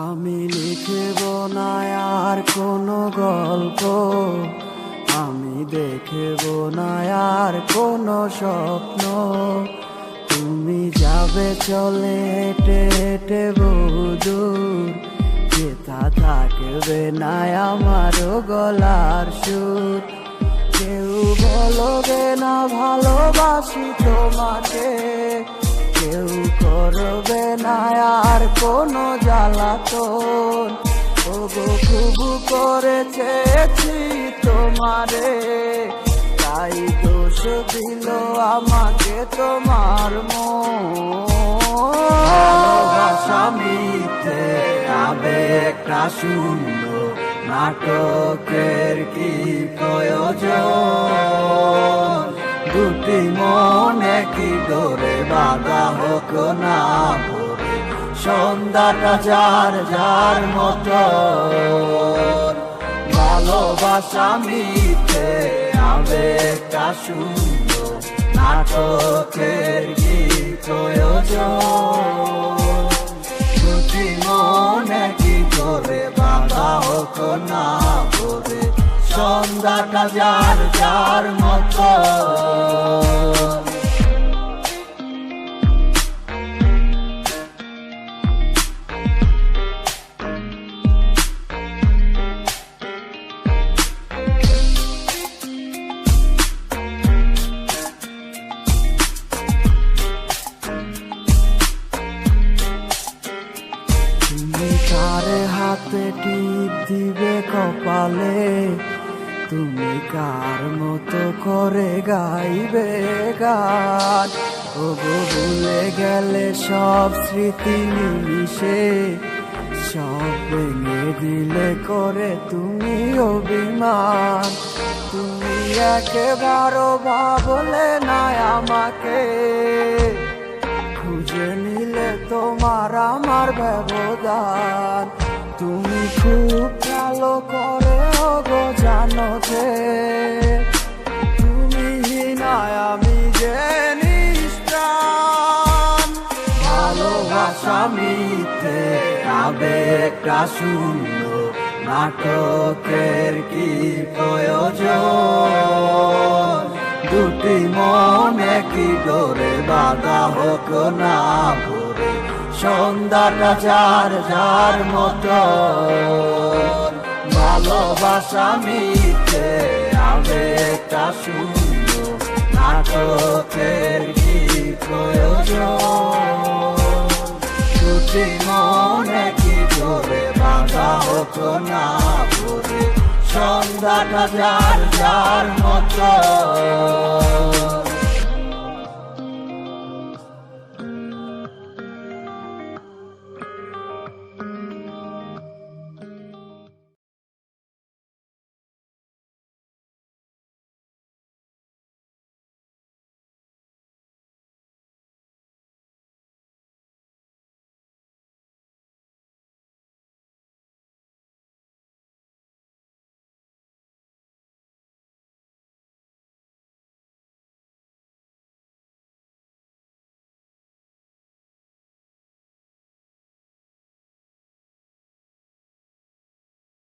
আমি লিখব না আর কোনো গল্প, আমি দেখব না আর কোনো স্বপ্ন। তুমি যাবে চলে হেঁটে হেঁটে বহুদূর, যেথা থাকবে না আমারও গলার সুর। কেউ বলবে না ভালোবাসি তোমাকে, কেউ করবে না আর কোনো জ্বালাতন। ওগো খুব করে চেয়েছি তোমারে, তাই দোষ দিল আমাকে তোমার মন। ভালোবাসা মিথ্যে আবেগটা শূন্য, নাটকের কি প্রয়োজন? দুটি মনে কি ডোরে বাঁধা হোক না ভরে, সন্ধ্যাটা যার যার মতো। ভালোবাসা মিথ্যে আবেগটা শূন্য, নাটকের কি প্রয়োজন? দুটি মনে কি ডোরে বাঁধা হোক না ভরে, সন্ধ্যাটা যার যার মতো। তুমি কার হাতে টিপ দিবে কপালে, তুমি কার মতো করে গাইবে গান। ওগো ভুলে গেলে সব স্মৃতি নিমিশে, সব ভেঙে দিলে করে তুমি অভিমান। তুমি একেবারও ভাবলে না আমাকে, খুঁজে নিলে তোমার আমার ব্যবধান। তুমি খুব ভালো করে ওগো জানো যে, তুমি হিনায় আমি যে নিষ্প্রাণ। ভালোবাসা মিথ্যে আবেগটা শূন্য, নাটকের কি প্রয়োজন? দুটি মনে কি ডোরে বাঁধা হোক না ভরে, সন্ধ্যাটা যার যার মতো। ভালোবাসা মিথ্যে আবেগটা শূন্য, নাটকের কি প্রয়োজন? দুটি মনে কি ডোরে বাঁধা হোক না ভরে, সন্ধ্যাটা যার যার মতো।